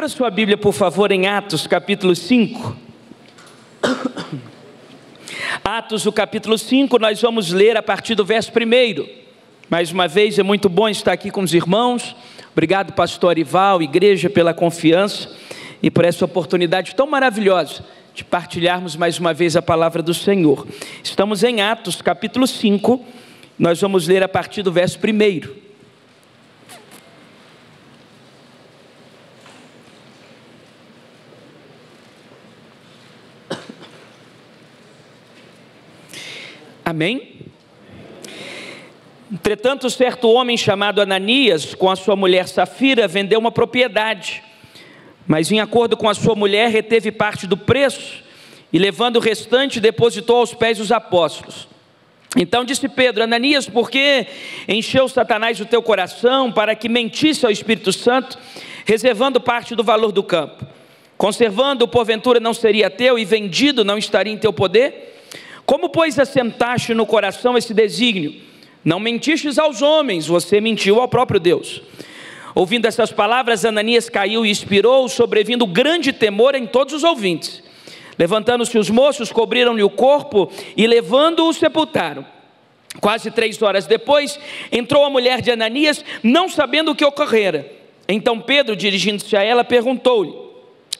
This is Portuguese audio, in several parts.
Abra sua Bíblia, por favor, em Atos, capítulo 5. Atos, o capítulo 5, nós vamos ler a partir do verso 1. Mais uma vez, é muito bom estar aqui com os irmãos. Obrigado, pastor Arival, igreja, pela confiança e por essa oportunidade tão maravilhosa de partilharmos mais uma vez a palavra do Senhor. Estamos em Atos, capítulo 5, nós vamos ler a partir do verso 1. Amém? Entretanto, certo homem chamado Ananias, com a sua mulher Safira, vendeu uma propriedade, mas em acordo com a sua mulher, reteve parte do preço, e levando o restante, depositou aos pés dos apóstolos. Então disse Pedro: Ananias, por que encheu Satanás o teu coração, para que mentisse ao Espírito Santo, reservando parte do valor do campo? Conservando, porventura não seria teu, e vendido não estaria em teu poder? Como, pois, assentaste no coração esse desígnio? Não mentistes aos homens, você mentiu ao próprio Deus. Ouvindo essas palavras, Ananias caiu e expirou, sobrevindo grande temor em todos os ouvintes. Levantando-se os moços, cobriram-lhe o corpo e, levando-o, sepultaram. Quase 3 horas depois, entrou a mulher de Ananias, não sabendo o que ocorrera. Então Pedro, dirigindo-se a ela, perguntou-lhe: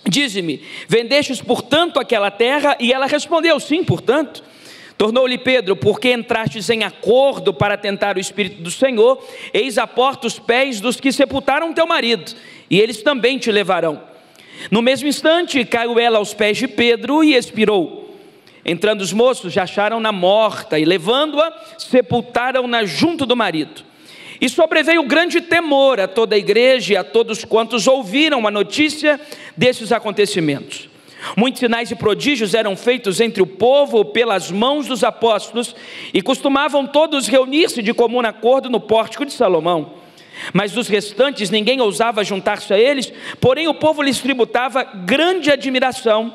dize-me, vendestes portanto aquela terra? E ela respondeu: sim, portanto. Tornou-lhe Pedro: porque entrastes em acordo para tentar o Espírito do Senhor? Eis à porta os pés dos que sepultaram teu marido, e eles também te levarão. No mesmo instante caiu ela aos pés de Pedro e expirou. Entrando os moços, já acharam-na morta, e levando-a, sepultaram-na junto do marido. E sobreveio grande temor a toda a igreja e a todos quantos ouviram a notícia desses acontecimentos. Muitos sinais e prodígios eram feitos entre o povo pelas mãos dos apóstolos, e costumavam todos reunir-se de comum acordo no pórtico de Salomão. Mas dos restantes ninguém ousava juntar-se a eles, porém o povo lhes tributava grande admiração,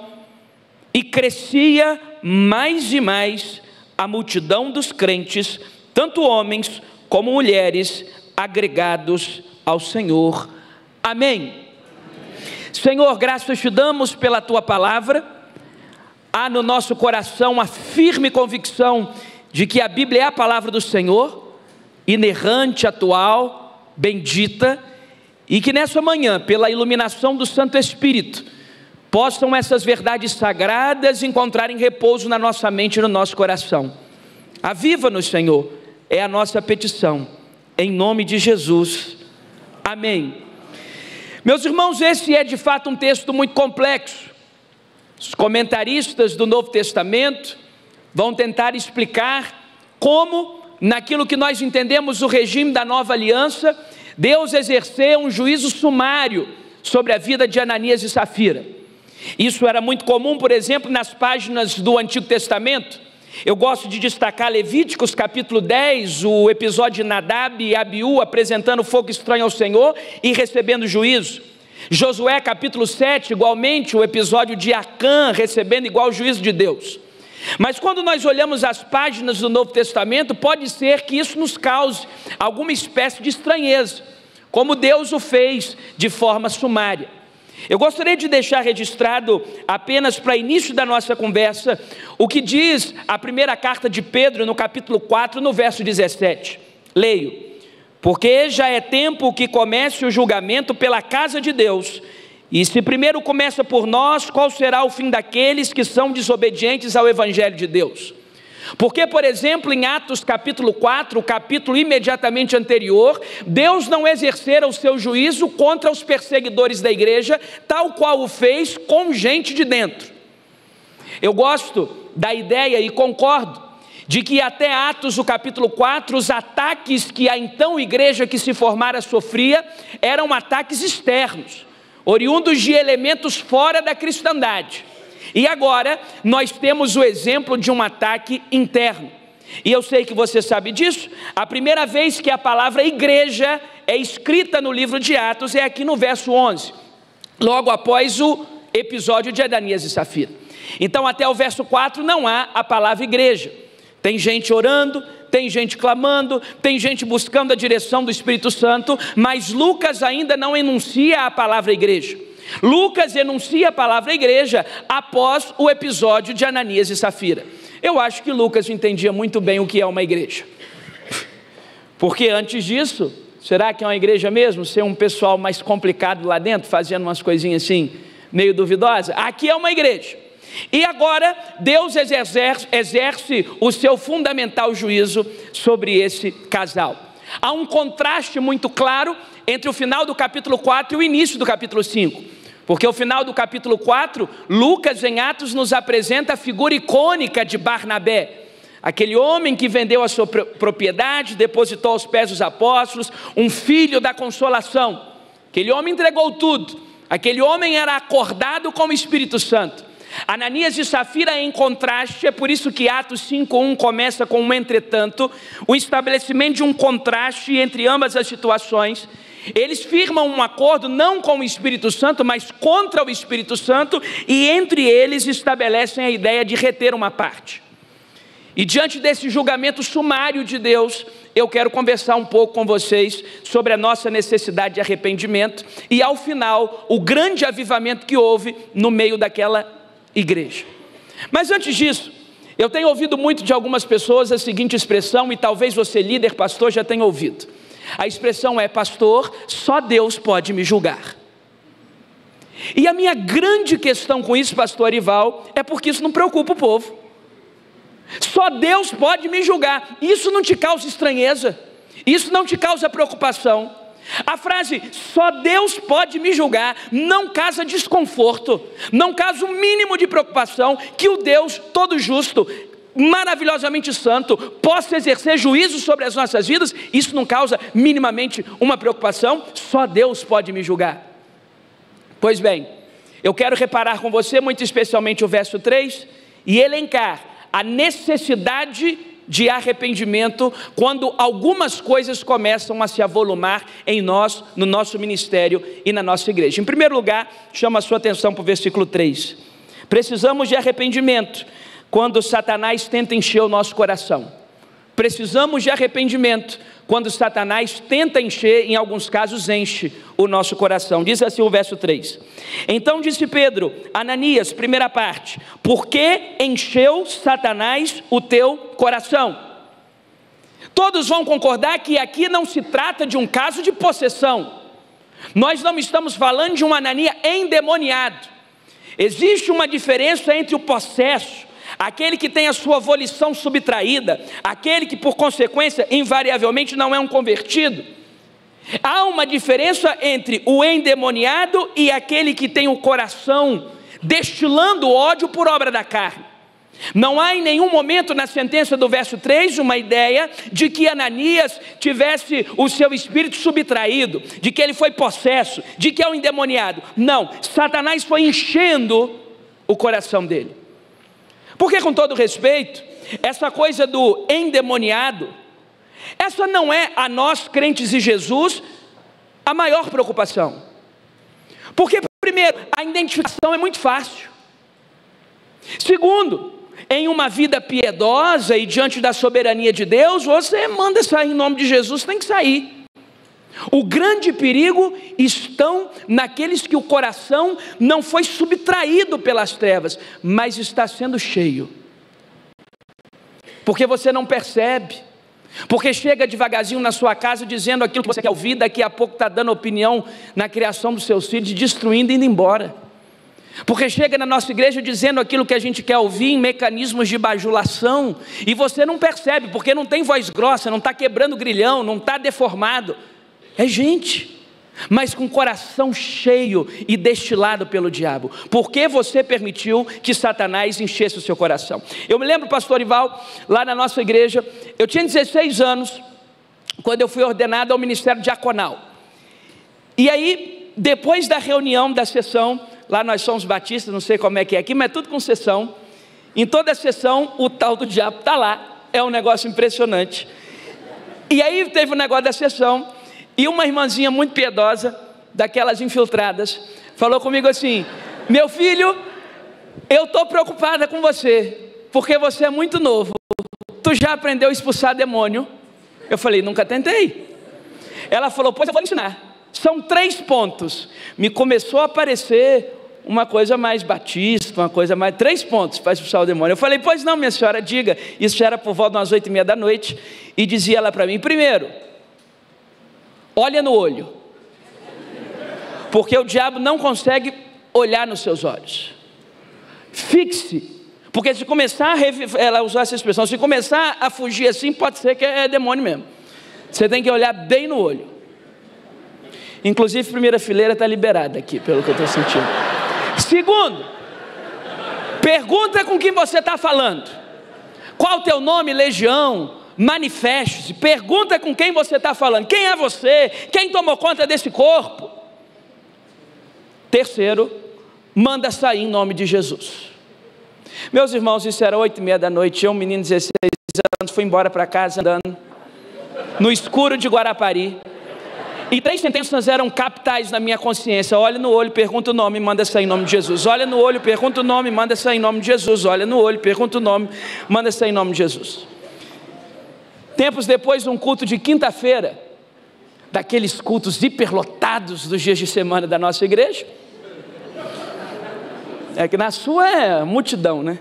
e crescia mais e mais a multidão dos crentes, tanto homens como mulheres, agregados ao Senhor. Amém. Senhor, graças te damos pela tua palavra. Há no nosso coração a firme convicção de que a Bíblia é a palavra do Senhor, inerrante, atual, bendita, e que nessa manhã, pela iluminação do Santo Espírito, possam essas verdades sagradas encontrarem repouso na nossa mente e no nosso coração. Aviva-nos, Senhor, é a nossa petição, em nome de Jesus. Amém. Meus irmãos, esse é de fato um texto muito complexo. Os comentaristas do Novo Testamento vão tentar explicar como, naquilo que nós entendemos o regime da Nova Aliança, Deus exerceu um juízo sumário sobre a vida de Ananias e Safira. Isso era muito comum, por exemplo, nas páginas do Antigo Testamento. Eu gosto de destacar Levíticos capítulo 10, o episódio de Nadab e Abiú apresentando fogo estranho ao Senhor e recebendo juízo. Josué capítulo 7, igualmente o episódio de Acã recebendo igual juízo de Deus. Mas quando nós olhamos as páginas do Novo Testamento, pode ser que isso nos cause alguma espécie de estranheza, como Deus o fez de forma sumária. Eu gostaria de deixar registrado, apenas para início da nossa conversa, o que diz a primeira carta de Pedro, no capítulo 4, no verso 17. Leio: porque já é tempo que comece o julgamento pela casa de Deus, e se primeiro começa por nós, qual será o fim daqueles que são desobedientes ao Evangelho de Deus? Porque, por exemplo, em Atos capítulo 4, o capítulo imediatamente anterior, Deus não exercera o seu juízo contra os perseguidores da igreja, tal qual o fez com gente de dentro. Eu gosto da ideia e concordo de que até Atos, o capítulo 4, os ataques que a então igreja que se formara sofria, eram ataques externos, oriundos de elementos fora da cristandade. E agora nós temos o exemplo de um ataque interno. E eu sei que você sabe disso. A primeira vez que a palavra igreja é escrita no livro de Atos é aqui no verso 11, logo após o episódio de Ananias e Safira. Então até o verso 4 não há a palavra igreja. Tem gente orando, tem gente clamando, tem gente buscando a direção do Espírito Santo, mas Lucas ainda não enuncia a palavra igreja. Lucas enuncia a palavra igreja após o episódio de Ananias e Safira. Eu acho que Lucas entendia muito bem o que é uma igreja. Porque antes disso, será que é uma igreja mesmo? Ser um pessoal mais complicado lá dentro, fazendo umas coisinhas assim, meio duvidosas? Aqui é uma igreja. E agora, Deus exerce o seu fundamental juízo sobre esse casal. Há um contraste muito claro entre o final do capítulo 4 e o início do capítulo 5. Porque o final do capítulo 4, Lucas em Atos nos apresenta a figura icônica de Barnabé. Aquele homem que vendeu a sua propriedade, depositou aos pés dos apóstolos, um filho da consolação. Aquele homem entregou tudo. Aquele homem era acordado com o Espírito Santo. Ananias e Safira em contraste, é por isso que Atos 5:1 começa com um entretanto, o estabelecimento de um contraste entre ambas as situações. Eles firmam um acordo não com o Espírito Santo, mas contra o Espírito Santo, e entre eles estabelecem a ideia de reter uma parte. E diante desse julgamento sumário de Deus, eu quero conversar um pouco com vocês sobre a nossa necessidade de arrependimento e, ao final, o grande avivamento que houve no meio daquela igreja. Mas antes disso, eu tenho ouvido muito de algumas pessoas a seguinte expressão, e talvez você, líder, pastor, já tenha ouvido. A expressão é: pastor, só Deus pode me julgar. E a minha grande questão com isso, pastor Arival, é porque isso não preocupa o povo. Só Deus pode me julgar. Isso não te causa estranheza? Isso não te causa preocupação? A frase só Deus pode me julgar não causa desconforto, não causa um mínimo de preocupação que o Deus todo justo, maravilhosamente santo, possa exercer juízo sobre as nossas vidas? Isso não causa minimamente uma preocupação? Só Deus pode me julgar. Pois bem, eu quero reparar com você muito especialmente o verso 3 e elencar a necessidade de arrependimento quando algumas coisas começam a se avolumar em nós, no nosso ministério e na nossa igreja. Em primeiro lugar, chamo a sua atenção para o versículo 3. Precisamos de arrependimento quando Satanás tenta encher o nosso coração. Precisamos de arrependimento quando Satanás tenta encher, em alguns casos enche o nosso coração. Diz assim o verso 3. Então disse Pedro, Ananias, primeira parte, por que encheu Satanás o teu coração? Todos vão concordar que aqui não se trata de um caso de possessão. Nós não estamos falando de um Ananias endemoniado. Existe uma diferença entre o possesso, aquele que tem a sua volição subtraída, aquele que por consequência invariavelmente não é um convertido. Há uma diferença entre o endemoniado e aquele que tem o coração destilando ódio por obra da carne. Não há em nenhum momento na sentença do verso 3 uma ideia de que Ananias tivesse o seu espírito subtraído, de que ele foi possesso, de que é um endemoniado. Não, Satanás foi enchendo o coração dele. Porque, com todo respeito, essa coisa do endemoniado, essa não é a nós crentes em Jesus a maior preocupação. Porque, primeiro, a identificação é muito fácil. Segundo, em uma vida piedosa e diante da soberania de Deus, você manda sair em nome de Jesus, tem que sair. O grande perigo estão naqueles que o coração não foi subtraído pelas trevas, mas está sendo cheio. Porque você não percebe, porque chega devagarzinho na sua casa dizendo aquilo que você quer ouvir, daqui a pouco está dando opinião na criação dos seus filhos, destruindo e indo embora. Porque chega na nossa igreja dizendo aquilo que a gente quer ouvir em mecanismos de bajulação, e você não percebe, porque não tem voz grossa, não está quebrando grilhão, não está deformado. É gente, mas com coração cheio e destilado pelo diabo. Por que você permitiu que Satanás enchesse o seu coração? Eu me lembro, pastor Ival, lá na nossa igreja, eu tinha 16 anos, quando eu fui ordenado ao ministério diaconal. E aí, depois da reunião, da sessão, lá nós somos batistas, não sei como é que é aqui, mas é tudo com sessão. Em toda a sessão, o tal do diabo está lá, é um negócio impressionante. E aí teve o negócio da sessão, e uma irmãzinha muito piedosa, daquelas infiltradas, falou comigo assim: meu filho, eu estou preocupada com você, porque você é muito novo, tu já aprendeu a expulsar demônio? Eu falei, nunca tentei. Ela falou, pois eu vou lhe ensinar. São 3 pontos. Me começou a aparecer uma coisa mais batista, uma coisa mais... 3 pontos para expulsar o demônio. Eu falei, pois não, minha senhora, diga. Isso já era por volta de umas 8h30 da noite. E dizia ela para mim, primeiro, olha no olho. Porque o diabo não consegue olhar nos seus olhos. Fixe. Porque se começar ela usou essa expressão, se começar a fugir assim, pode ser que é demônio mesmo. Você tem que olhar bem no olho. Inclusive, primeira fileira está liberada aqui, pelo que eu estou sentindo. Segundo, pergunta com quem você está falando. Qual o teu nome, legião? Manifeste-se. Pergunta com quem você está falando. Quem é você? Quem tomou conta desse corpo? Terceiro, manda sair em nome de Jesus. Meus irmãos, isso era 8h30 da noite. Eu, um menino de 16 anos, fui embora para casa andando no escuro de Guarapari. E 3 sentenças eram capitais na minha consciência. Olha no olho, pergunta o nome, manda sair em nome de Jesus. Olha no olho, pergunta o nome, manda sair em nome de Jesus. Olha no olho, pergunta o nome, manda sair em nome de Jesus. Tempos depois, um culto de quinta-feira, daqueles cultos hiperlotados dos dias de semana da nossa igreja. É que na sua é multidão, né?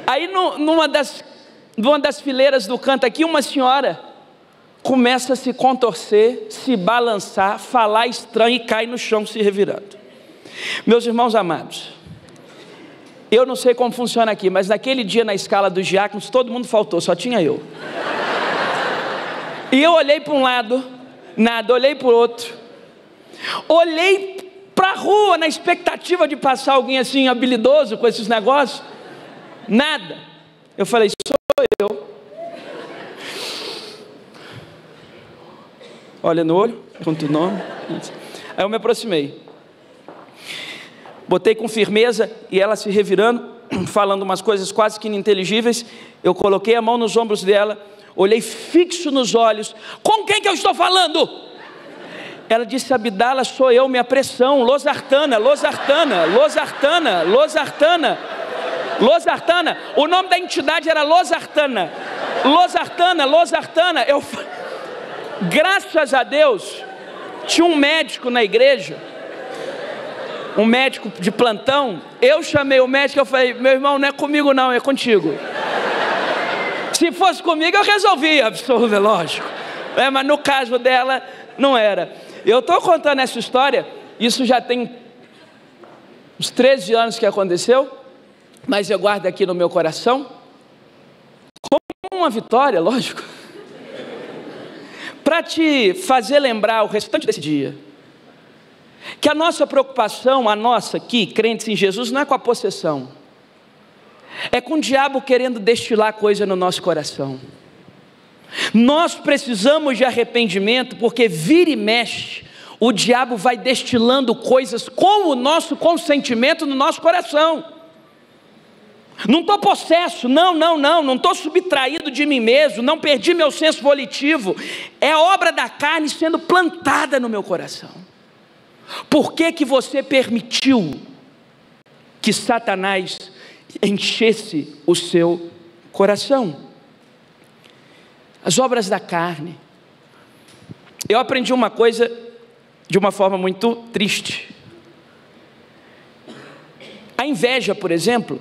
Aí numa das fileiras do canto aqui, uma senhora começa a se contorcer, se balançar, falar estranho e cai no chão se revirando. Meus irmãos amados, eu não sei como funciona aqui, mas naquele dia na escala dos diáconos, todo mundo faltou, só tinha eu. E eu olhei para um lado, nada, olhei para o outro, olhei para a rua na expectativa de passar alguém assim habilidoso com esses negócios, nada. Eu falei, sou eu. Olha no olho, pergunta o nome. Aí eu me aproximei, botei com firmeza, e ela se revirando, falando umas coisas quase que ininteligíveis. Eu coloquei a mão nos ombros dela, olhei fixo nos olhos. Com quem que eu estou falando? Ela disse, Abdala, sou eu, minha pressão, losartana, losartana, losartana, losartana, losartana. O nome da entidade era losartana, losartana, losartana. Graças a Deus, tinha um médico na igreja, um médico de plantão. Eu chamei o médico, eu falei, meu irmão, não é comigo não, é contigo. Se fosse comigo eu resolvia, absolutamente, lógico, mas no caso dela não era. Eu estou contando essa história, isso já tem uns 13 anos que aconteceu, mas eu guardo aqui no meu coração, como uma vitória, lógico, para te fazer lembrar o restante desse dia, que a nossa preocupação, a nossa aqui, crentes em Jesus, não é com a possessão, é com o diabo querendo destilar coisa no nosso coração. Nós precisamos de arrependimento, porque vira e mexe, o diabo vai destilando coisas com o nosso consentimento no nosso coração. Não estou possesso, não estou subtraído de mim mesmo, não perdi meu senso volitivo, é a obra da carne sendo plantada no meu coração. Por que que você permitiu que Satanás enchesse o seu coração? As obras da carne. Eu aprendi uma coisa de uma forma muito triste. A inveja, por exemplo,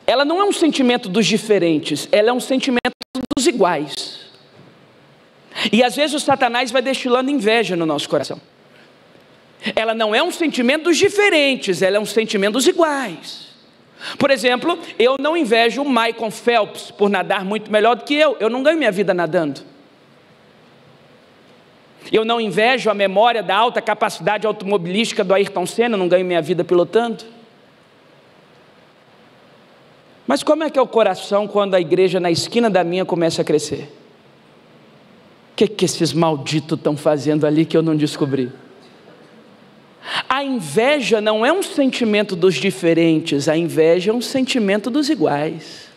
ela não é um sentimento dos diferentes, ela é um sentimento dos iguais. E às vezes o Satanás vai destilando inveja no nosso coração. Ela não é um sentimento dos diferentes, ela é um sentimento dos iguais. Por exemplo, eu não invejo o Michael Phelps por nadar muito melhor do que eu não ganho minha vida nadando. Eu não invejo a memória da alta capacidade automobilística do Ayrton Senna, eu não ganho minha vida pilotando. Mas como é que é o coração quando a igreja na esquina da minha começa a crescer? O que esses malditos estão fazendo ali que eu não descobri? A inveja não é um sentimento dos diferentes, a inveja é um sentimento dos iguais.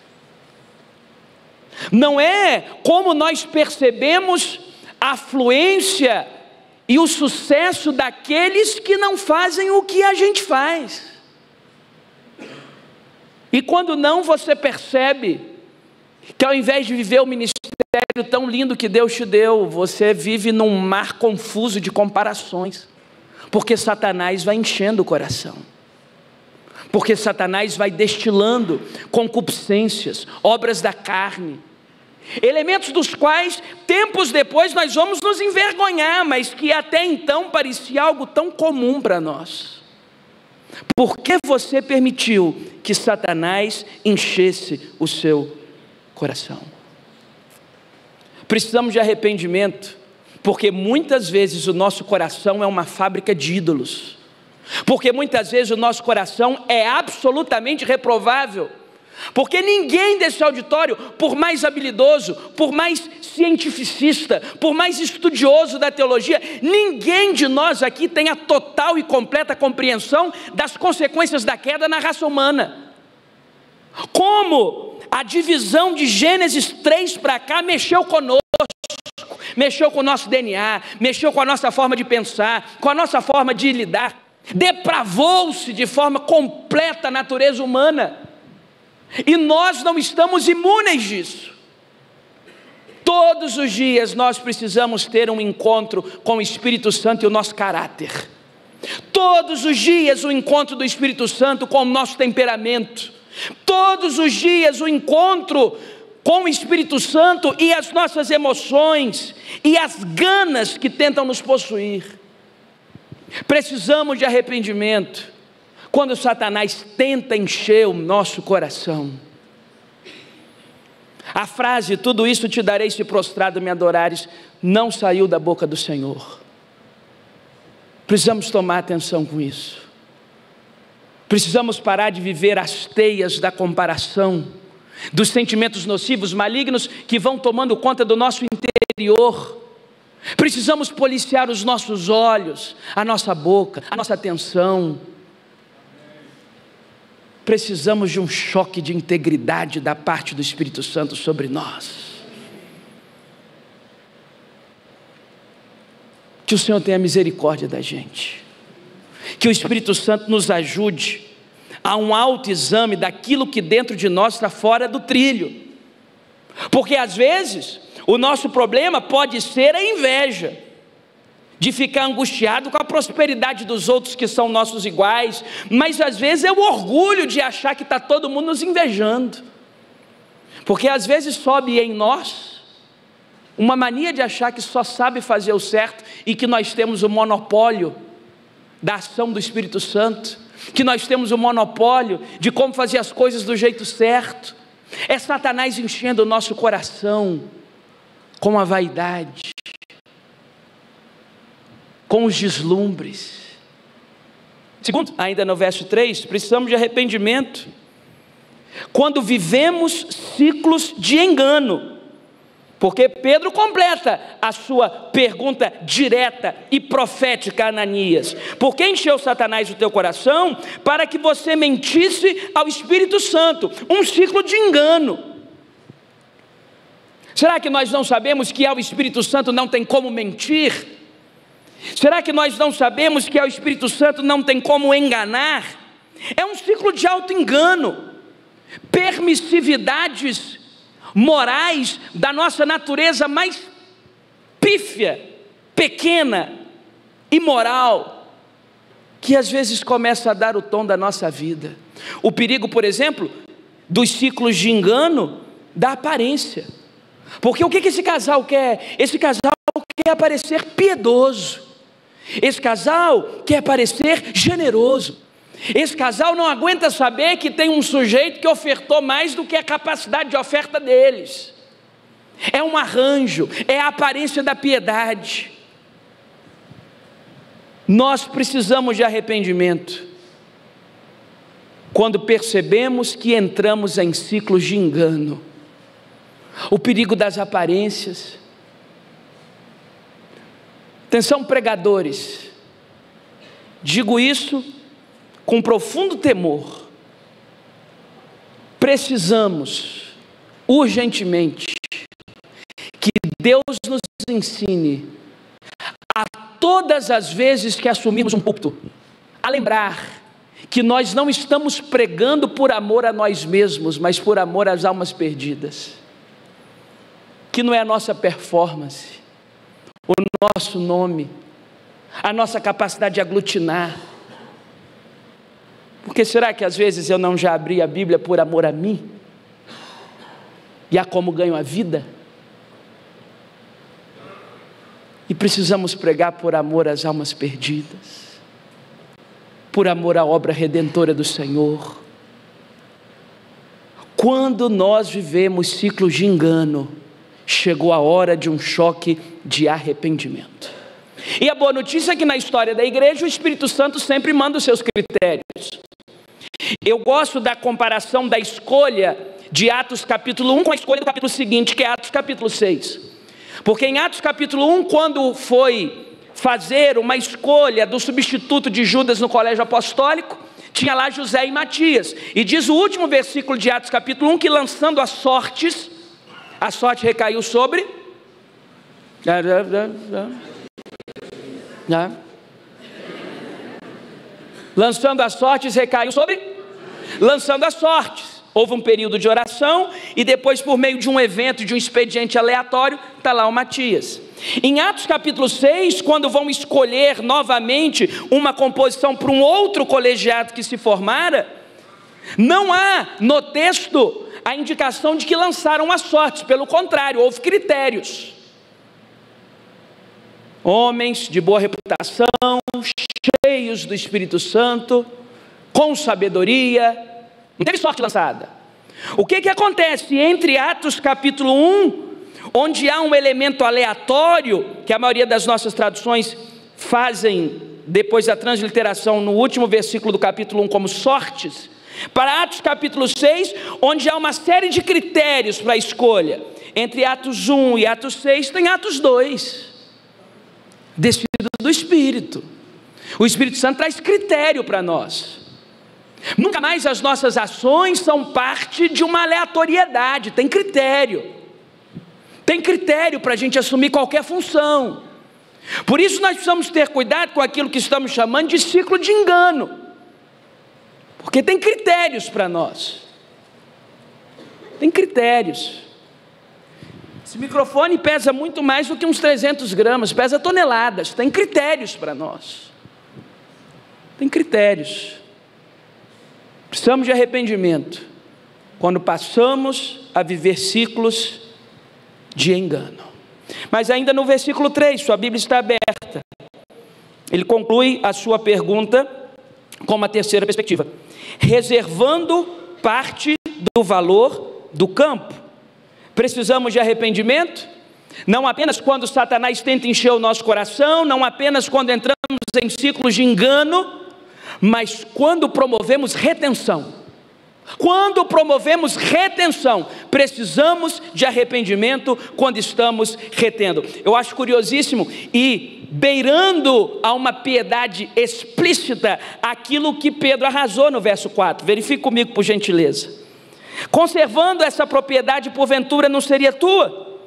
Não é como nós percebemos a afluência e o sucesso daqueles que não fazem o que a gente faz. E quando não, você percebe que ao invés de viver o ministério ministério tão lindo que Deus te deu, você vive num mar confuso de comparações, porque Satanás vai enchendo o coração, porque Satanás vai destilando concupiscências, obras da carne, elementos dos quais, tempos depois, nós vamos nos envergonhar, mas que até então parecia algo tão comum para nós. Por que você permitiu que Satanás enchesse o seu coração? Precisamos de arrependimento, porque muitas vezes o nosso coração é uma fábrica de ídolos, porque muitas vezes o nosso coração é absolutamente reprovável, porque ninguém desse auditório, por mais habilidoso, por mais cientificista, por mais estudioso da teologia, ninguém de nós aqui tem a total e completa compreensão das consequências da queda na raça humana. Como a divisão de Gênesis 3 para cá mexeu conosco, mexeu com o nosso DNA, mexeu com a nossa forma de pensar, com a nossa forma de lidar, depravou-se de forma completa a natureza humana, e nós não estamos imunes disso. Todos os dias nós precisamos ter um encontro com o Espírito Santo e o nosso caráter. Todos os dias o encontro do Espírito Santo com o nosso temperamento. Todos os dias o encontro com o Espírito Santo e as nossas emoções e as ganas que tentam nos possuir. Precisamos de arrependimento quando Satanás tenta encher o nosso coração. A frase, tudo isso te darei se prostrado me adorares, não saiu da boca do Senhor. Precisamos tomar atenção com isso. Precisamos parar de viver as teias da comparação, dos sentimentos nocivos, malignos, que vão tomando conta do nosso interior. Precisamos policiar os nossos olhos, a nossa boca, a nossa atenção. Precisamos de um choque de integridade da parte do Espírito Santo sobre nós. Que o Senhor tenha misericórdia da gente. Que o Espírito Santo nos ajude a um autoexame daquilo que dentro de nós está fora do trilho. Porque às vezes o nosso problema pode ser a inveja, de ficar angustiado com a prosperidade dos outros que são nossos iguais, mas às vezes é o orgulho de achar que está todo mundo nos invejando, porque às vezes sobe em nós uma mania de achar que só sabe fazer o certo e que nós temos o monopólio da ação do Espírito Santo, que nós temos o monopólio de como fazer as coisas do jeito certo. É Satanás enchendo o nosso coração com a vaidade, com os deslumbres. Segundo, ainda no verso 3, precisamos de arrependimento quando vivemos ciclos de engano, porque Pedro completa a sua pergunta direta e profética a Ananias: por que encheu Satanás o teu coração para que você mentisse ao Espírito Santo? Um ciclo de engano. Será que nós não sabemos que ao Espírito Santo não tem como mentir? Será que nós não sabemos que ao Espírito Santo não tem como enganar? É um ciclo de auto-engano, permissividades morais da nossa natureza mais pífia, pequena, imoral, que às vezes começa a dar o tom da nossa vida. O perigo, por exemplo, dos ciclos de engano da aparência. Porque o que esse casal quer? Esse casal quer parecer piedoso. Esse casal quer parecer generoso. Esse casal não aguenta saber que tem um sujeito que ofertou mais do que a capacidade de oferta deles. É um arranjo, é a aparência da piedade. Nós precisamos de arrependimento quando percebemos que entramos em ciclos de engano. O perigo das aparências. Atenção, pregadores, digo isso com profundo temor. Precisamos urgentemente que Deus nos ensine a todas as vezes que assumimos um púlpito, a lembrar que nós não estamos pregando por amor a nós mesmos, mas por amor às almas perdidas. que não é a nossa performance, o nosso nome, a nossa capacidade de aglutinar. Porque será que às vezes eu não já abri a Bíblia por amor a mim? E a como ganho a vida? E precisamos pregar por amor às almas perdidas, por amor à obra redentora do Senhor. Quando nós vivemos ciclos de engano, chegou a hora de um choque de arrependimento. E a boa notícia é que na história da igreja o Espírito Santo sempre manda os seus critérios. Eu gosto da comparação da escolha de Atos capítulo 1 com a escolha do capítulo seguinte, que é Atos capítulo 6. Porque em Atos capítulo 1, quando foi fazer uma escolha do substituto de Judas no colégio apostólico, tinha lá José e Matias. E diz o último versículo de Atos capítulo 1, que lançando as sortes, a sorte recaiu sobre... Lançando as sortes recaiu sobre... Lançando as sortes. Houve um período de oração e depois, por meio de um evento, de um expediente aleatório, está lá o Matias. Em Atos capítulo 6, quando vão escolher novamente uma composição para um outro colegiado que se formara, não há no texto a indicação de que lançaram as sortes, pelo contrário, houve critérios. Homens de boa reputação, cheios do Espírito Santo, com sabedoria. Não teve sorte lançada. O que acontece entre Atos capítulo 1, onde há um elemento aleatório, que a maioria das nossas traduções fazem, depois da transliteração, no último versículo do capítulo 1, como sortes, para Atos capítulo 6, onde há uma série de critérios para a escolha. Entre Atos 1 e Atos 6, tem Atos 2, descido do Espírito. O Espírito Santo traz critério para nós. Nunca mais as nossas ações são parte de uma aleatoriedade, tem critério. Tem critério para a gente assumir qualquer função. Por isso nós precisamos ter cuidado com aquilo que estamos chamando de ciclo de engano. Porque tem critérios para nós. Tem critérios. Esse microfone pesa muito mais do que uns 300 gramas, pesa toneladas. Tem critérios para nós. Tem critérios. Precisamos de arrependimento quando passamos a viver ciclos de engano. Mas ainda no versículo 3, sua Bíblia está aberta. Ele conclui a sua pergunta com uma terceira perspectiva: reservando parte do valor do campo. Precisamos de arrependimento, não apenas quando Satanás tenta encher o nosso coração, não apenas quando entramos em ciclos de engano, mas quando promovemos retenção. Quando promovemos retenção, precisamos de arrependimento quando estamos retendo. Eu acho curiosíssimo e beirando a uma piedade explícita aquilo que Pedro arrasou no verso 4. Verifique comigo, por gentileza. Conservando essa propriedade, porventura não seria tua?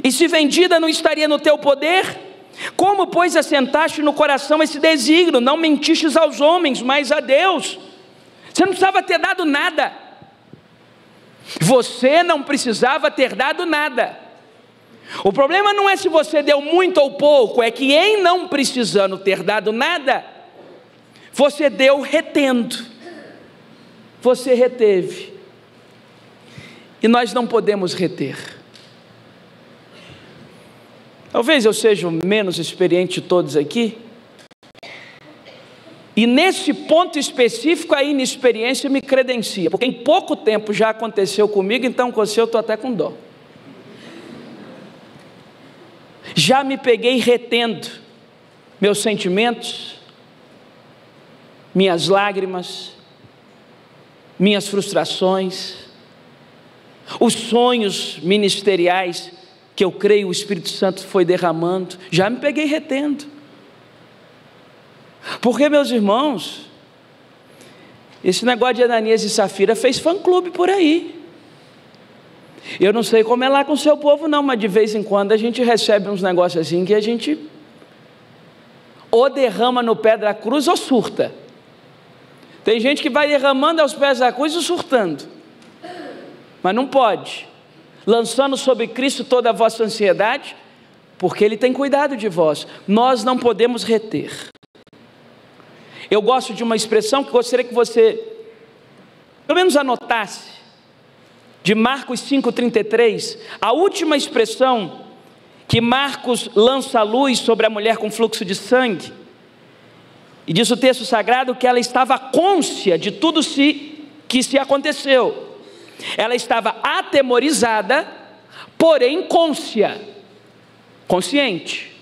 E se vendida, não estaria no teu poder? Como, pois, assentaste no coração esse desígnio? Não mentistes aos homens, mas a Deus. Você não precisava ter dado nada. Você não precisava ter dado nada. O problema não é se você deu muito ou pouco, é que em não precisando ter dado nada, você deu retendo. Você reteve. E nós não podemos reter. Talvez eu seja o menos experiente de todos aqui, e nesse ponto específico a inexperiência me credencia, porque em pouco tempo já aconteceu comigo, então com você eu estou até com dó. Já me peguei retendo meus sentimentos, minhas lágrimas, minhas frustrações, os sonhos ministeriais que eu creio o Espírito Santo foi derramando, já me peguei retendo. Porque, meus irmãos, esse negócio de Ananias e Safira fez fã-clube por aí. Eu não sei como é lá com o seu povo não, mas de vez em quando a gente recebe uns negócios assim que a gente ou derrama no pé da cruz ou surta. Tem gente que vai derramando aos pés da cruz e surtando, mas não pode. lançando sobre Cristo toda a vossa ansiedade, porque Ele tem cuidado de vós. Nós não podemos reter. Eu gosto de uma expressão que gostaria que você, pelo menos anotasse, de Marcos 5,33, a última expressão que Marcos lança a luz sobre a mulher com fluxo de sangue, e diz o texto sagrado que ela estava cônscia de tudo que se aconteceu. Ela estava atemorizada, porém consciente,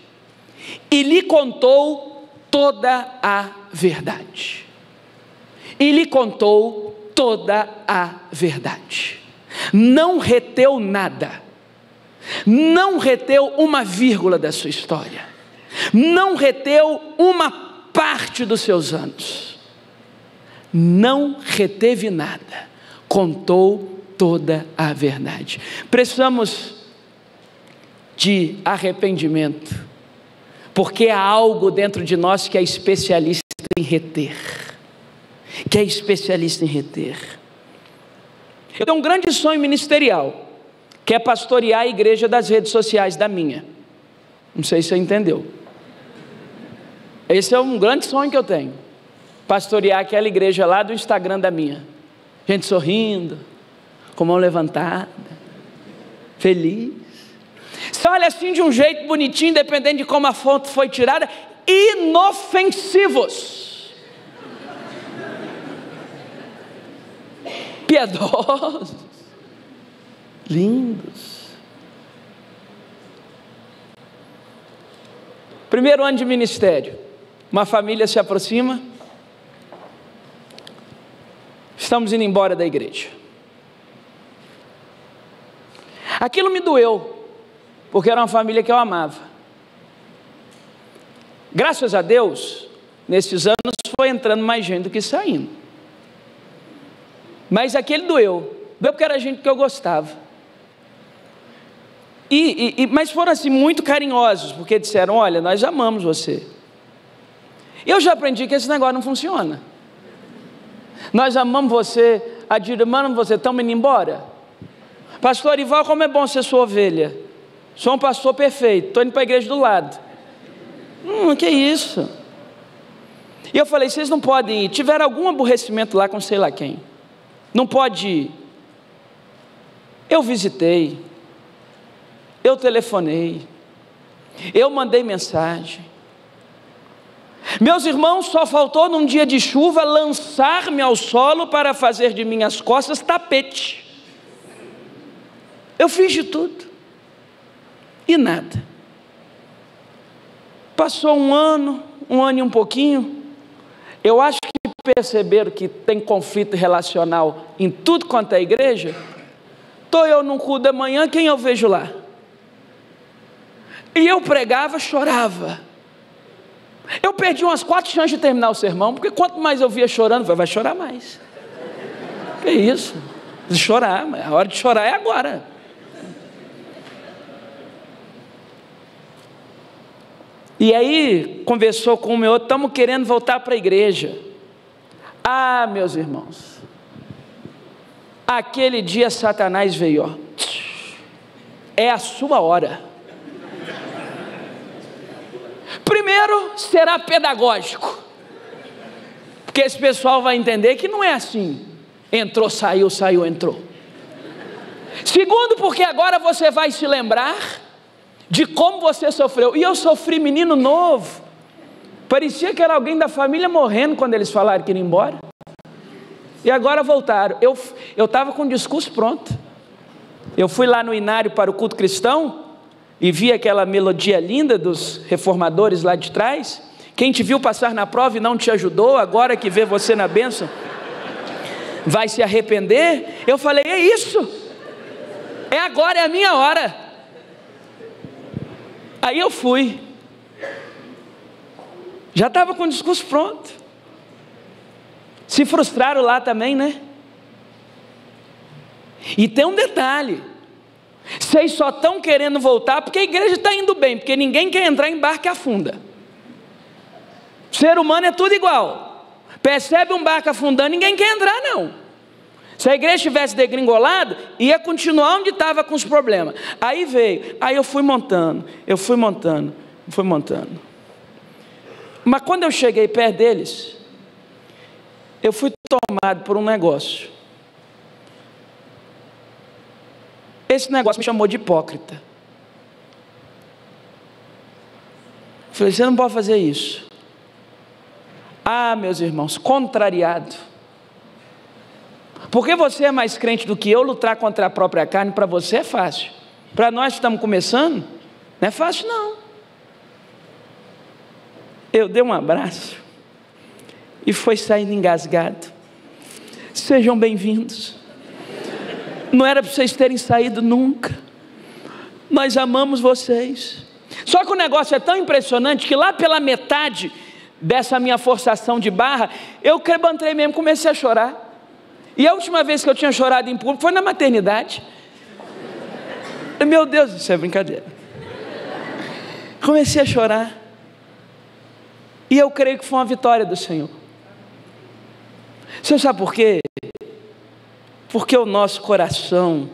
e lhe contou toda a verdade. E lhe contou toda a verdade. Não reteu nada, não reteu uma vírgula da sua história, não reteu uma parte dos seus anos, não reteve nada, contou toda a verdade. Precisamos de arrependimento, porque há algo dentro de nós que é especialista em reter, Eu tenho um grande sonho ministerial, que é pastorear a igreja das redes sociais da minha. Não sei se você entendeu. Esse é um grande sonho que eu tenho, pastorear aquela igreja lá do Instagram da minha. Gente sorrindo, com mão levantada, feliz. Você olha assim de um jeito bonitinho, dependendo de como a foto foi tirada, inofensivos, piedosos, lindos. Primeiro ano de ministério, uma família se aproxima, estamos indo embora da igreja. Aquilo me doeu, porque era uma família que eu amava. Graças a Deus, nesses anos foi entrando mais gente do que saindo. Mas aquele doeu porque era gente que eu gostava. Mas foram assim muito carinhosos, porque disseram: olha, nós amamos você. Eu já aprendi que esse negócio não funciona. Nós amamos você, admiramos você, estamos indo embora. Pastor Ival, como é bom ser sua ovelha. Sou um pastor perfeito, estou indo para a igreja do lado. Que isso? E eu falei: vocês não podem ir. Tiveram algum aborrecimento lá com sei lá quem. Não pode ir. Eu visitei, eu telefonei, eu mandei mensagem. Meus irmãos, só faltou num dia de chuva lançar-me ao solo para fazer de minhas costas tapete. Eu fiz de tudo e nada. Passou um ano e um pouquinho. Eu acho que perceberam que tem conflito relacional em tudo quanto é igreja. Estou eu num culto da manhã, quem eu vejo lá? E eu pregava, chorava. Eu perdi umas 4 chances de terminar o sermão, porque quanto mais eu via chorando, vai chorar mais. Que isso? Chorar, a hora de chorar é agora. E aí, conversou com o meu outro: estamos querendo voltar para a igreja. Ah, meus irmãos, aquele dia Satanás veio, ó. É a sua hora. Primeiro, será pedagógico, porque esse pessoal vai entender que não é assim: entrou, saiu, saiu, entrou. Segundo, porque agora você vai se lembrar de como você sofreu. E eu sofri, menino novo, parecia que era alguém da família morrendo quando eles falaram que iam embora. E agora voltaram. Eu estava com o discurso pronto. Eu fui lá no Inário para o culto cristão e vi aquela melodia linda dos reformadores lá de trás. Quem te viu passar na prova e não te ajudou, agora que vê você na bênção, vai se arrepender. Eu falei: é isso, é agora, é a minha hora. Aí eu fui, já estava com o discurso pronto. Se frustraram lá também, né? E tem um detalhe: vocês só estão querendo voltar porque a igreja está indo bem, porque ninguém quer entrar em barco que afunda. O ser humano é tudo igual. Percebe um barco afundando, ninguém quer entrar não. Se a igreja tivesse degringolado, ia continuar onde estava com os problemas. Aí veio, aí eu fui montando. Mas quando eu cheguei perto deles, eu fui tomado por um negócio. Esse negócio me chamou de hipócrita. Eu falei, você não pode fazer isso. Ah, meus irmãos, contrariado. Porque você é mais crente do que eu, lutar contra a própria carne, para você é fácil. Para nós que estamos começando, não é fácil não. Eu dei um abraço e foi saindo engasgado. Sejam bem-vindos. Não era para vocês terem saído nunca. Nós amamos vocês. Só que o negócio é tão impressionante que lá pela metade dessa minha forçação de barra, eu levantei mesmo, comecei a chorar. E a última vez que eu tinha chorado em público foi na maternidade. Meu Deus, isso é brincadeira. Comecei a chorar. E eu creio que foi uma vitória do Senhor. Você sabe por quê? Porque o nosso coração,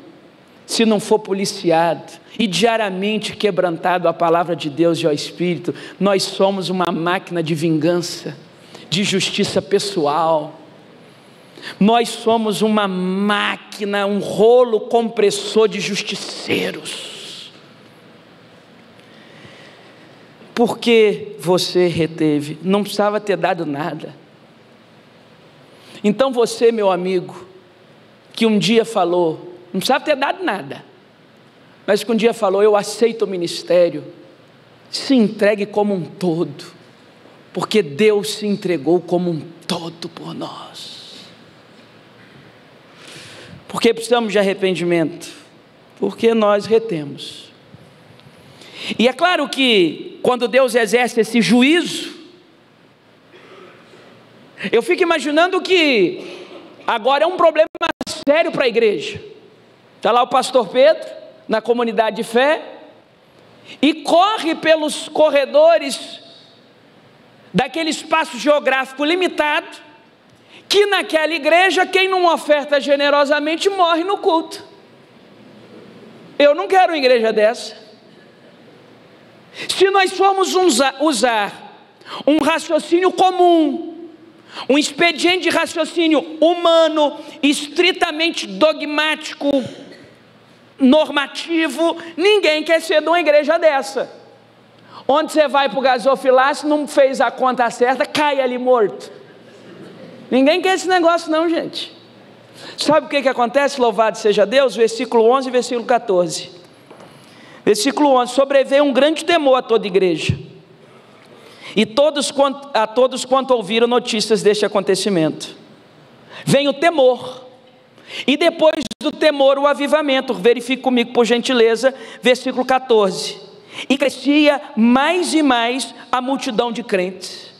se não for policiado e diariamente quebrantado à palavra de Deus e ao Espírito, nós somos uma máquina de vingança, de justiça pessoal. Nós somos uma máquina, um rolo compressor de justiceiros. Porque você reteve, não precisava ter dado nada. Então você, meu amigo, que um dia falou, não precisava ter dado nada, mas que um dia falou, eu aceito o ministério, se entregue como um todo, porque Deus se entregou como um todo por nós. Porque precisamos de arrependimento? Porque nós retemos. E é claro que quando Deus exerce esse juízo, eu fico imaginando que agora é um problema sério para a igreja. Está lá o pastor Pedro, na comunidade de fé, e corre pelos corredores daquele espaço geográfico limitado, que naquela igreja, quem não oferta generosamente morre no culto. Eu não quero uma igreja dessa. Se nós formos usar um raciocínio comum, um expediente de raciocínio humano, estritamente dogmático, normativo, ninguém quer ser de uma igreja dessa. Onde você vai para o gasofilácio, não fez a conta certa, cai ali morto. Ninguém quer esse negócio não, gente. Sabe o que acontece? Louvado seja Deus, versículo 11 e versículo 14. Versículo 11, sobreveio um grande temor a toda a igreja, e a todos quanto ouviram notícias deste acontecimento. Vem o temor, e depois do temor o avivamento. Verifique comigo por gentileza, versículo 14. E crescia mais e mais a multidão de crentes.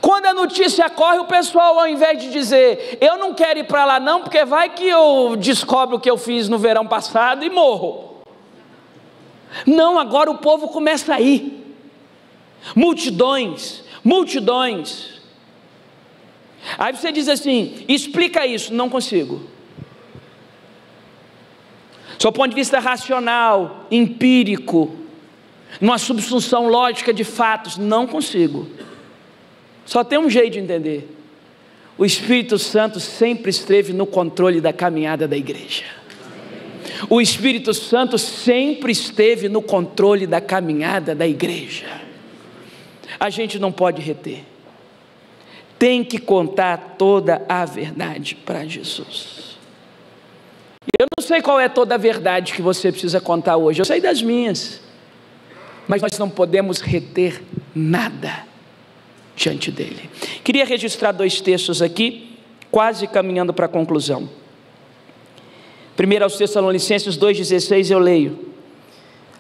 Quando a notícia corre, o pessoal, ao invés de dizer, eu não quero ir para lá não, porque vai que eu descobro o que eu fiz no verão passado e morro. Não, agora o povo começa a ir. Multidões. Aí você diz assim, explica isso. Não consigo. Do ponto de vista racional, empírico, numa subsunção lógica de fatos, não consigo. Só tem um jeito de entender. O Espírito Santo sempre esteve no controle da caminhada da igreja. O Espírito Santo sempre esteve no controle da caminhada da igreja. A gente não pode reter. Tem que contar toda a verdade para Jesus. Eu não sei qual é toda a verdade que você precisa contar hoje. Eu sei das minhas. Mas nós não podemos reter nada diante dele. Queria registrar 2 textos aqui, quase caminhando para a conclusão. 1 aos Tessalonicenses 2,16 eu leio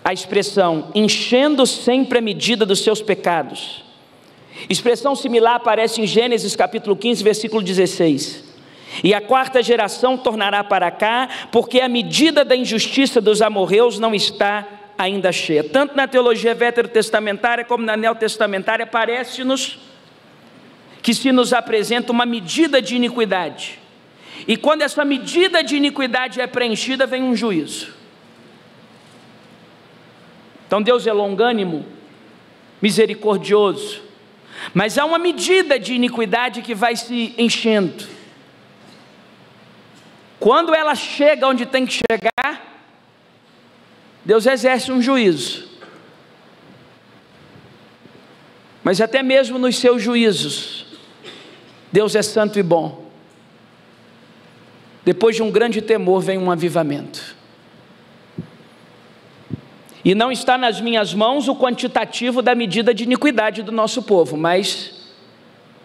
a expressão, enchendo sempre a medida dos seus pecados. Expressão similar aparece em Gênesis capítulo 15, versículo 16. E a 4ª geração tornará para cá, porque a medida da injustiça dos amorreus não está ainda cheia. Tanto na teologia veterotestamentária como na neotestamentária, parece-nos que se nos apresenta uma medida de iniquidade, E quando essa medida de iniquidade é preenchida, vem um juízo. Então Deus é longânimo, misericordioso, mas há uma medida de iniquidade que vai se enchendo. Quando ela chega onde tem que chegar, Deus exerce um juízo. Mas até mesmo nos seus juízos, Deus é santo e bom. Depois de um grande temor vem um avivamento. E não está nas minhas mãos o quantitativo da medida de iniquidade do nosso povo, mas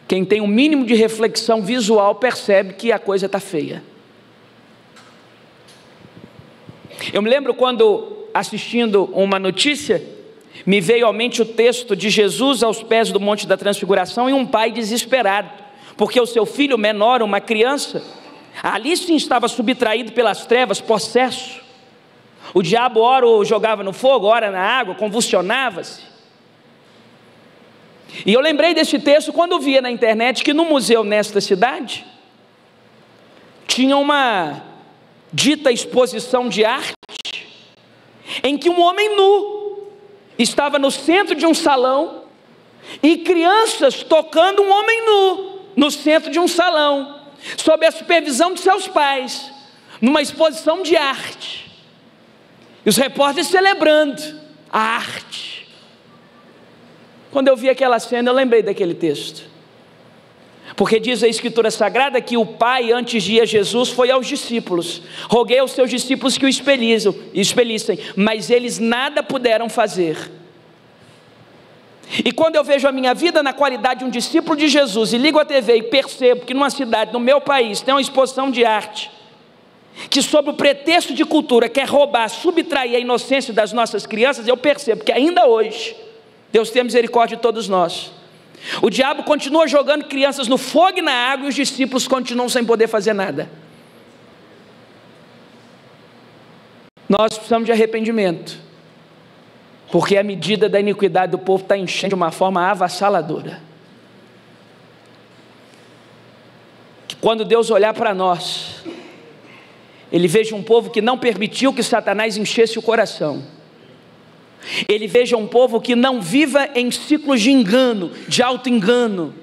quem tem um mínimo de reflexão visual percebe que a coisa está feia. Eu me lembro quando, assistindo uma notícia, me veio à mente o texto de Jesus aos pés do Monte da Transfiguração e um pai desesperado, porque o seu filho menor, uma criança, ali sim estava subtraído pelas trevas, possesso. O diabo ora o jogava no fogo, ora na água, convulsionava-se. E eu lembrei desse texto quando via na internet que no museu nesta cidade tinha uma dita exposição de arte em que um homem nu estava no centro de um salão e crianças tocando um homem nu no centro de um salão, sob a supervisão de seus pais, numa exposição de arte. E os repórteres celebrando a arte. Quando eu vi aquela cena, eu lembrei daquele texto. Porque diz a Escritura Sagrada que o Pai, antes de ir a Jesus, foi aos discípulos. Roguei aos seus discípulos que o expelissem, mas eles nada puderam fazer. E quando eu vejo a minha vida na qualidade de um discípulo de Jesus, e ligo a TV e percebo que numa cidade, no meu país, tem uma exposição de arte, que sob o pretexto de cultura quer roubar, subtrair a inocência das nossas crianças, eu percebo que ainda hoje, Deus tem misericórdia de todos nós. O diabo continua jogando crianças no fogo e na água, e os discípulos continuam sem poder fazer nada. Nós precisamos de arrependimento, porque a medida da iniquidade do povo está enchendo de uma forma avassaladora. Que quando Deus olhar para nós, Ele veja um povo que não permitiu que Satanás enchesse o coração. Ele veja um povo que não viva em ciclos de engano, de auto-engano.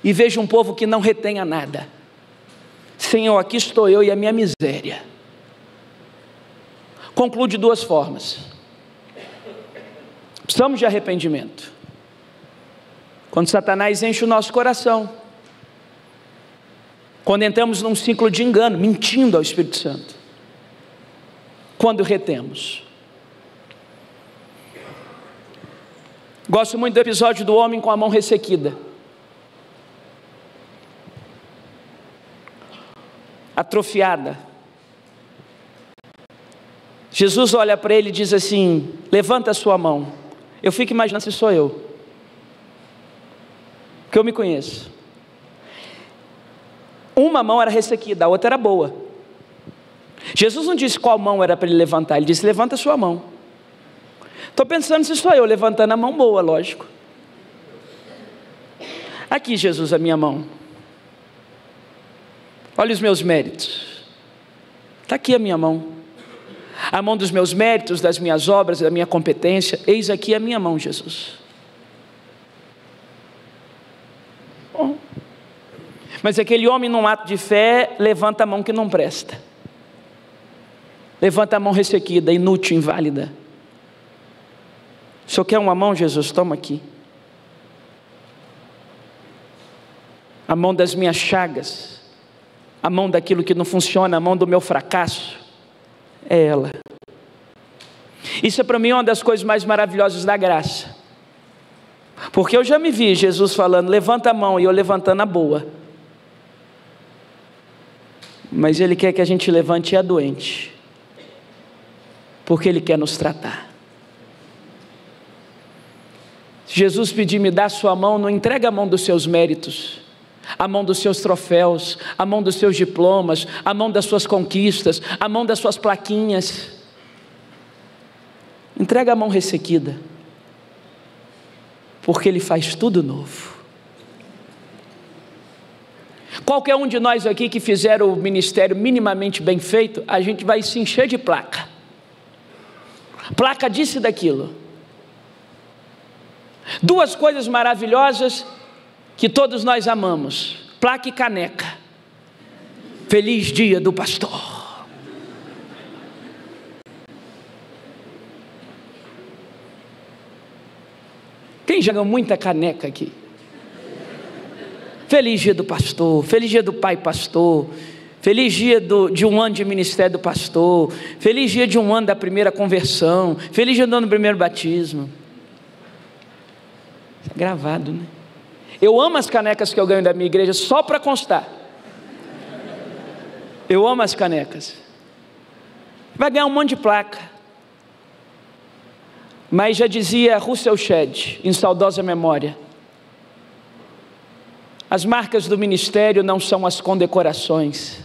E veja um povo que não retenha nada. Senhor, aqui estou eu e a minha miséria. Concluo de duas formas. Precisamos de arrependimento. Quando Satanás enche o nosso coração, quando entramos num ciclo de engano, mentindo ao Espírito Santo, quando retemos. Gosto muito do episódio do homem com a mão ressequida. Atrofiada. Jesus olha para ele e diz assim: levanta a sua mão. Eu fico imaginando se sou eu, porque eu me conheço. Uma mão era ressequida, a outra era boa. Jesus não disse qual mão era para ele levantar, ele disse: levanta a sua mão. Estou pensando se sou eu levantando a mão boa, lógico. Aqui, Jesus, a minha mão. Olha os meus méritos. Está aqui a minha mão. A mão dos meus méritos, das minhas obras, da minha competência. Eis aqui a minha mão, Jesus. Bom. Mas aquele homem, num ato de fé, levanta a mão que não presta. Levanta a mão ressequida, inútil, inválida. O senhor quer uma mão, Jesus? Toma aqui. A mão das minhas chagas, a mão daquilo que não funciona, a mão do meu fracasso, é ela. Isso é para mim uma das coisas mais maravilhosas da graça. Porque eu já me vi Jesus falando: levanta a mão, e eu levantando a boa. Mas Ele quer que a gente levante a doente, porque Ele quer nos tratar. Se Jesus pedir: me dá a sua mão, não entrega a mão dos seus méritos, a mão dos seus troféus, a mão dos seus diplomas, a mão das suas conquistas, a mão das suas plaquinhas. Entrega a mão ressequida, porque Ele faz tudo novo. Qualquer um de nós aqui que fizer o ministério minimamente bem feito, a gente vai se encher de placa. Placa disso e daquilo. Duas coisas maravilhosas que todos nós amamos: placa e caneca. Feliz dia do pastor. Quem já ganhou muita caneca aqui? Feliz dia do pastor, feliz dia do pai pastor, feliz dia de um ano de ministério do pastor, feliz dia de um ano da primeira conversão, feliz dia do ano do primeiro batismo. Isso é gravado, né? Eu amo as canecas que eu ganho da minha igreja, só para constar. Eu amo as canecas. Vai ganhar um monte de placa. Mas já dizia Russell Shedd, em saudosa memória, as marcas do ministério não são as condecorações,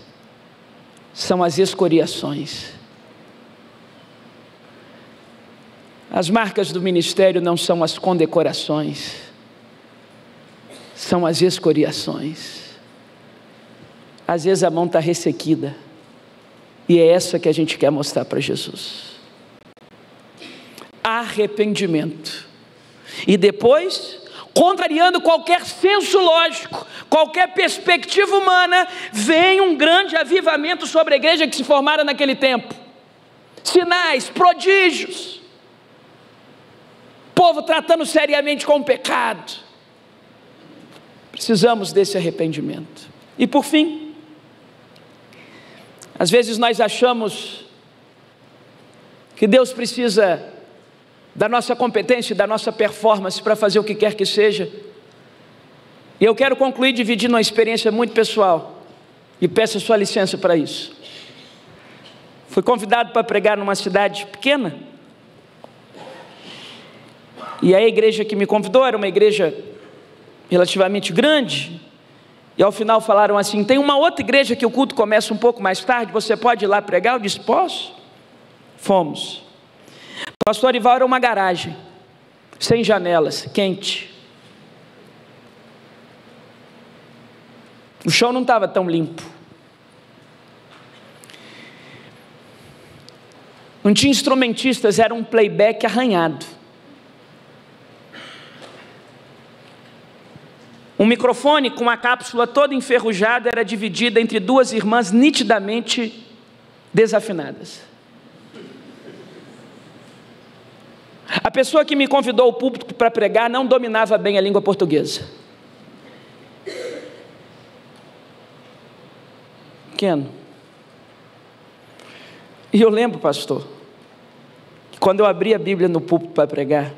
são as escoriações. As marcas do ministério não são as condecorações, são as escoriações. Às vezes a mão está ressequida, e é essa que a gente quer mostrar para Jesus. Arrependimento. E depois, contrariando qualquer senso lógico, qualquer perspectiva humana, vem um grande avivamento sobre a igreja que se formara naquele tempo. Sinais, prodígios, povo tratando seriamente com o pecado. Precisamos desse arrependimento. E por fim, às vezes nós achamos que Deus precisa da nossa competência, da nossa performance para fazer o que quer que seja. E eu quero concluir dividindo uma experiência muito pessoal, e peço a sua licença para isso. Fui convidado para pregar numa cidade pequena, e a igreja que me convidou era uma igreja relativamente grande, e ao final falaram assim: tem uma outra igreja que o culto começa um pouco mais tarde, você pode ir lá pregar? Eu disse: posso? Fomos. O pastor Ival era uma garagem, sem janelas, quente. O chão não estava tão limpo. Não tinha instrumentistas, era um playback arranhado. Um microfone com uma cápsula toda enferrujada era dividida entre duas irmãs nitidamente desafinadas. A pessoa que me convidou ao púlpito para pregar não dominava bem a língua portuguesa. Pequeno. E eu lembro, pastor, que quando eu abri a Bíblia no púlpito para pregar,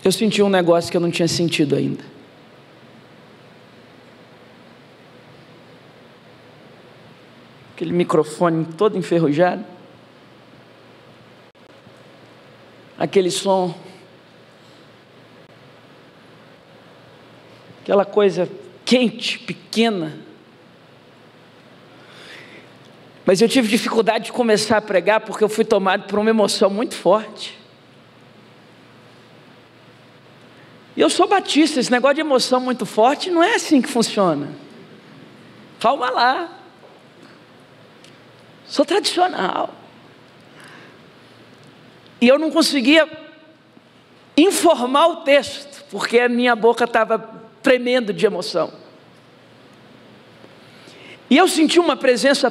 eu senti um negócio que eu não tinha sentido ainda. Aquele microfone todo enferrujado, aquele som, aquela coisa quente, pequena. Mas eu tive dificuldade de começar a pregar, porque eu fui tomado por uma emoção muito forte. E eu sou batista, esse negócio de emoção muito forte não é assim que funciona. Calma lá. Sou tradicional. E eu não conseguia informar o texto, porque a minha boca estava tremendo de emoção. E eu senti uma presença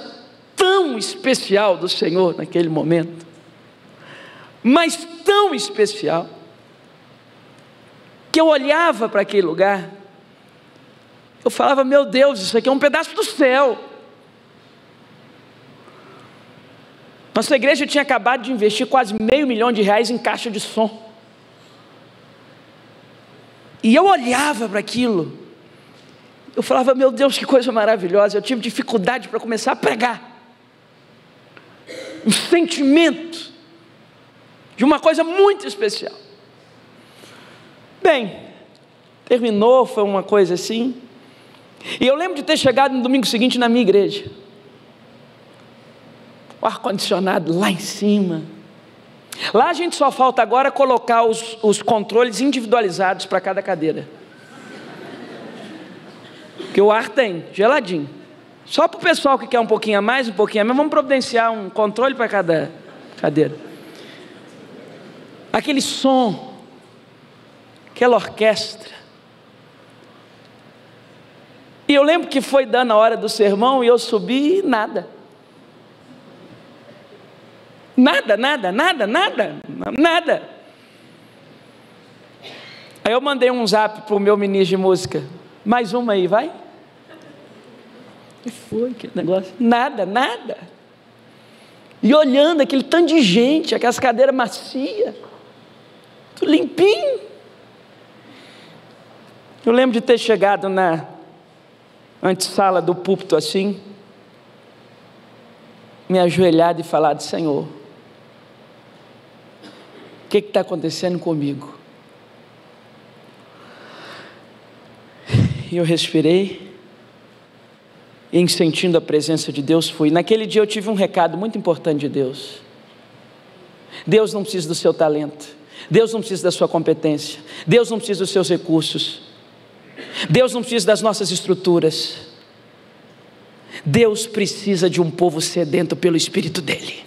tão especial do Senhor naquele momento, mas tão especial, que eu olhava para aquele lugar, eu falava: meu Deus, isso aqui é um pedaço do céu. Nossa igreja tinha acabado de investir quase R$500 mil em caixa de som. E eu olhava para aquilo, eu falava: meu Deus, que coisa maravilhosa. Eu tive dificuldade para começar a pregar. Um sentimento de uma coisa muito especial. Bem, terminou, foi uma coisa assim. E eu lembro de ter chegado no domingo seguinte na minha igreja. O ar-condicionado lá em cima. Lá a gente só falta agora colocar os controles individualizados para cada cadeira. Porque o ar tem, geladinho. Só para o pessoal que quer um pouquinho a mais, vamos providenciar um controle para cada cadeira. Aquele som, aquela orquestra. E eu lembro que foi dando a hora do sermão e eu subi e nada. Nada. Aí eu mandei um zap para o meu ministro de música. Mais uma aí, vai? O que foi aquele negócio? Nada. E olhando aquele tanto de gente, aquelas cadeiras macias, tudo limpinho. Eu lembro de ter chegado na antessala do púlpito assim, me ajoelhado e falado: Senhor, o que está acontecendo comigo? E eu respirei, e em sentindo a presença de Deus fui. Naquele dia eu tive um recado muito importante de Deus. Deus não precisa do seu talento, Deus não precisa da sua competência, Deus não precisa dos seus recursos, Deus não precisa das nossas estruturas. Deus precisa de um povo sedento pelo Espírito dEle.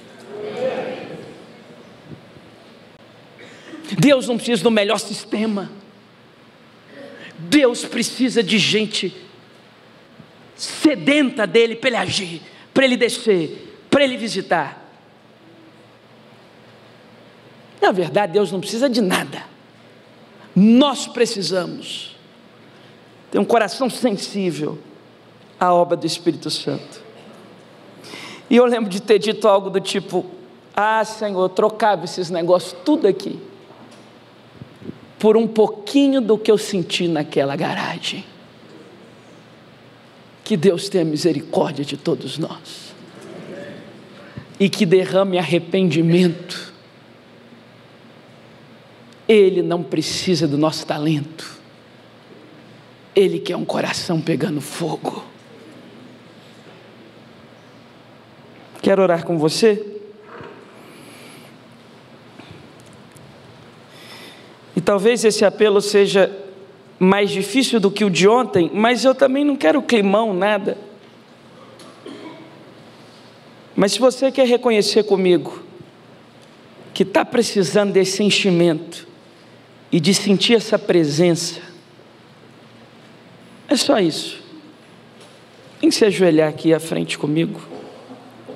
Deus não precisa do melhor sistema. Deus precisa de gente sedenta dEle para Ele agir, para Ele descer, para Ele visitar. Na verdade, Deus não precisa de nada. Nós precisamos ter um coração sensível à obra do Espírito Santo. E eu lembro de ter dito algo do tipo: ah, Senhor, eu trocava esses negócios tudo aqui por um pouquinho do que eu senti naquela garagem. Que Deus tenha misericórdia de todos nós e que derrame arrependimento. Ele não precisa do nosso talento, Ele quer um coração pegando fogo. Quero orar com você. E talvez esse apelo seja mais difícil do que o de ontem, mas eu também não quero climão, nada. Mas se você quer reconhecer comigo que está precisando desse enchimento e de sentir essa presença, é só isso. Vem se ajoelhar aqui à frente comigo.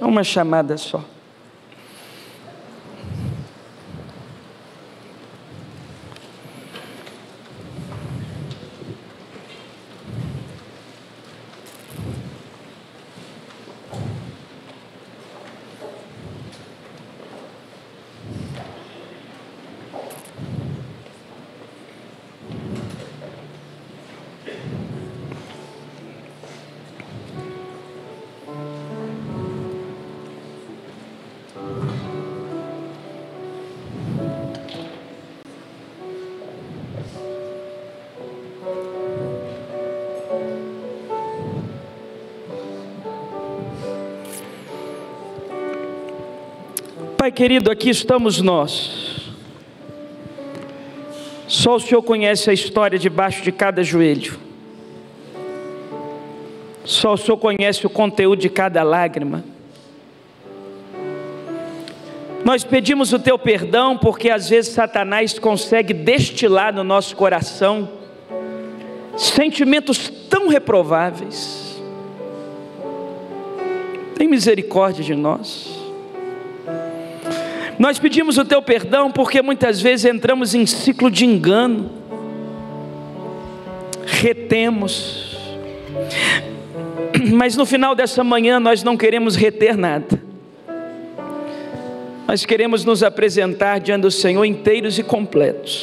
É uma chamada só. Pai querido, aqui estamos nós. Só o Senhor conhece a história debaixo de cada joelho. Só o Senhor conhece o conteúdo de cada lágrima. Nós pedimos o Teu perdão porque às vezes Satanás consegue destilar no nosso coração sentimentos tão reprováveis. Tem misericórdia de nós. Nós pedimos o Teu perdão porque muitas vezes entramos em ciclo de engano, retemos, mas no final dessa manhã nós não queremos reter nada. Nós queremos nos apresentar diante do Senhor inteiros e completos,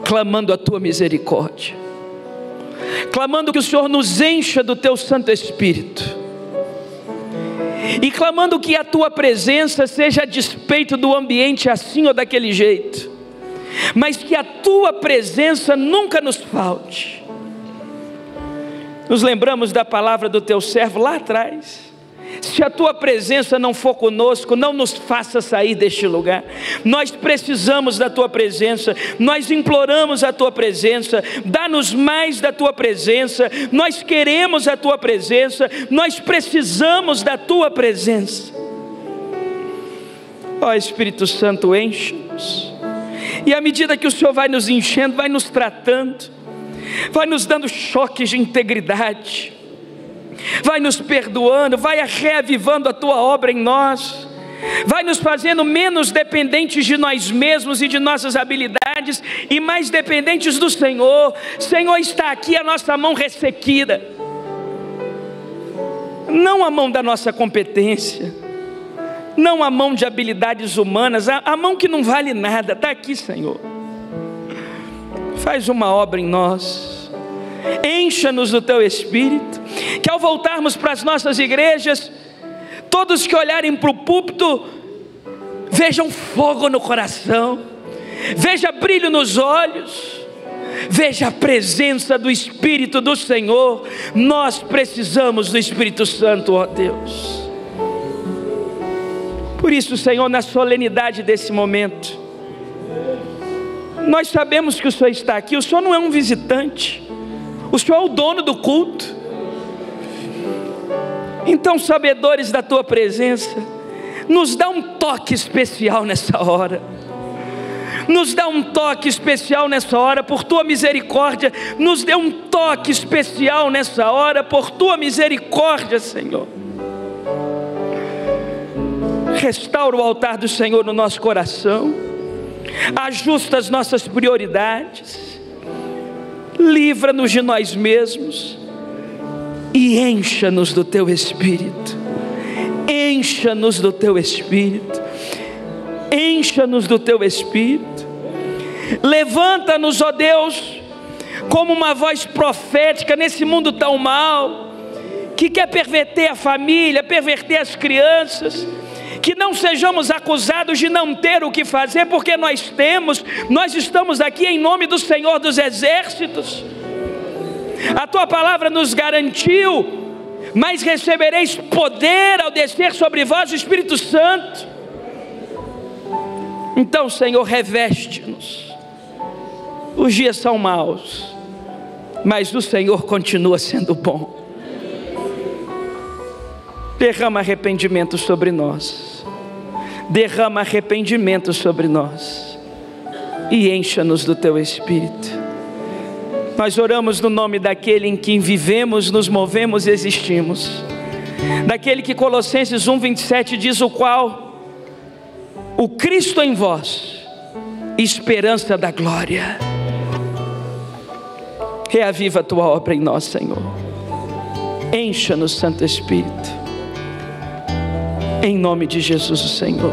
clamando a Tua misericórdia, clamando que o Senhor nos encha do Teu Santo Espírito, e clamando que a Tua presença seja a despeito do ambiente assim ou daquele jeito, mas que a Tua presença nunca nos falte. Nos lembramos da palavra do Teu servo lá atrás, Se a tua presença não for conosco, não nos faça sair deste lugar. Nós precisamos da tua presença, nós imploramos a tua presença, dá-nos mais da tua presença, nós queremos a tua presença, nós precisamos da tua presença. Ó Espírito Santo, enche-nos, e à medida que o Senhor vai nos enchendo, vai nos tratando, vai nos dando choques de integridade, vai nos perdoando, vai reavivando a tua obra em nós, vai nos fazendo menos dependentes de nós mesmos e de nossas habilidades, e mais dependentes do Senhor. Senhor, está aqui a nossa mão ressequida, não a mão da nossa competência, não a mão de habilidades humanas, a mão que não vale nada, está aqui, Senhor. Faz uma obra em nós, encha-nos do teu Espírito, que ao voltarmos para as nossas igrejas, todos que olharem para o púlpito, vejam fogo no coração, veja brilho nos olhos, veja a presença do Espírito do Senhor. Nós precisamos do Espírito Santo, ó Deus. Por isso, Senhor, na solenidade desse momento, nós sabemos que o Senhor está aqui. O Senhor não é um visitante, o Senhor é o dono do culto. Então, sabedores da tua presença, nos dá um toque especial nessa hora, nos dá um toque especial nessa hora, por tua misericórdia. Nos dê um toque especial nessa hora, por tua misericórdia, Senhor. Restaura o altar do Senhor no nosso coração, ajusta as nossas prioridades, livra-nos de nós mesmos e encha-nos do teu Espírito. Encha-nos do teu Espírito, encha-nos do teu Espírito. Levanta-nos, ó Deus, como uma voz profética nesse mundo tão mau, que quer perverter a família, perverter as crianças. Que não sejamos acusados de não ter o que fazer, porque nós temos. Nós estamos aqui em nome do Senhor dos Exércitos. A tua palavra nos garantiu: mas recebereis poder ao descer sobre vós o Espírito Santo. Então, Senhor, reveste-nos. Os dias são maus, mas o Senhor continua sendo bom. Derrama arrependimento sobre nós, derrama arrependimento sobre nós, e encha-nos do teu Espírito. Nós oramos no nome daquele em quem vivemos, nos movemos e existimos, daquele que Colossenses 1:27 diz: o qual, o Cristo em vós, esperança da glória. Reaviva a tua obra em nós, Senhor. Encha-nos, Santo Espírito, em nome de Jesus o Senhor.